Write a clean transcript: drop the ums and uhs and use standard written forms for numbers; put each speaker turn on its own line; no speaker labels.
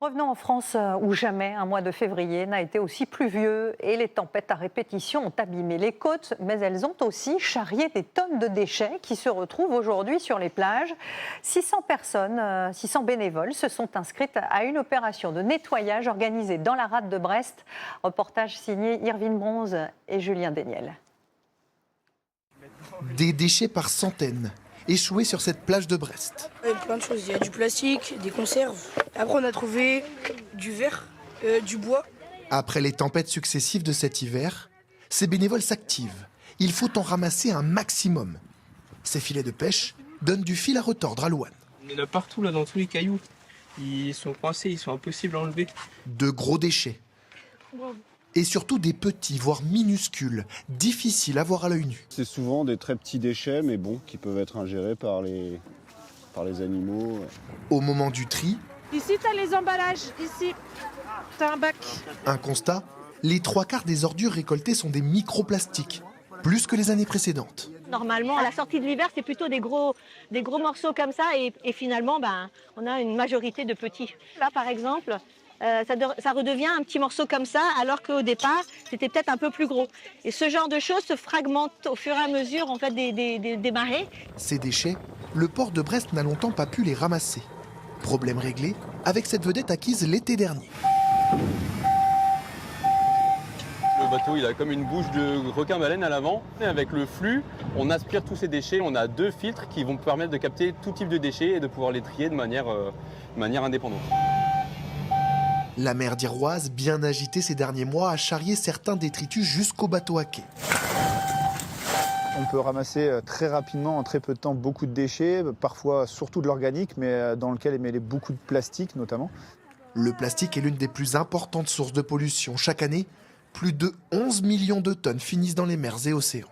Revenons en France où jamais un mois de février n'a été aussi pluvieux et les tempêtes à répétition ont abîmé les côtes, mais elles ont aussi charrié des tonnes de déchets qui se retrouvent aujourd'hui sur les plages. 600 personnes, 600 bénévoles se sont inscrites à une opération de nettoyage organisée dans la rade de Brest. Reportage signé Irvine Bronze et Julien Déniel.
Des déchets par centaines, échoués sur cette plage de Brest.
Plein de choses, il y a du plastique, des conserves. Après on a trouvé du verre, du bois.
Après les tempêtes successives de cet hiver, ces bénévoles s'activent. Il faut en ramasser un maximum. Ces filets de pêche donnent du fil à retordre à Louane.
Il y en a partout, là, dans tous les cailloux. Ils sont coincés, ils sont impossibles à enlever.
De gros déchets. Et surtout des petits, voire minuscules, difficiles à voir à l'œil nu.
C'est souvent des très petits déchets, mais bon, qui peuvent être ingérés par les animaux.
Au moment du tri,
Ici, tu as les emballages. Ici, tu as un bac.
un constat, les 3/4 des ordures récoltées sont des microplastiques, plus que les années précédentes.
Normalement, à la sortie de l'hiver, c'est plutôt des gros morceaux comme ça. Et finalement, on a une majorité de petits. Là, par exemple, ça redevient un petit morceau comme ça, alors qu'au départ, c'était peut-être un peu plus gros. Et ce genre de choses se fragmentent au fur et à mesure en fait, des marées.
Ces déchets, le port de Brest n'a longtemps pas pu les ramasser. Problème réglé avec cette vedette acquise l'été dernier.
Le bateau, il a comme une bouche de requin-baleine à l'avant. Et avec le flux, on aspire tous ces déchets. On a 2 filtres qui vont permettre de capter tout type de déchets et de pouvoir les trier de manière indépendante.
La mer d'Iroise, bien agitée ces derniers mois, a charrié certains détritus jusqu'au bateau à quai.
On peut ramasser très rapidement, en très peu de temps, beaucoup de déchets, parfois surtout de l'organique, mais dans lequel est mêlé beaucoup de plastique notamment.
Le plastique est l'une des plus importantes sources de pollution. Chaque année, plus de 11 millions de tonnes finissent dans les mers et océans.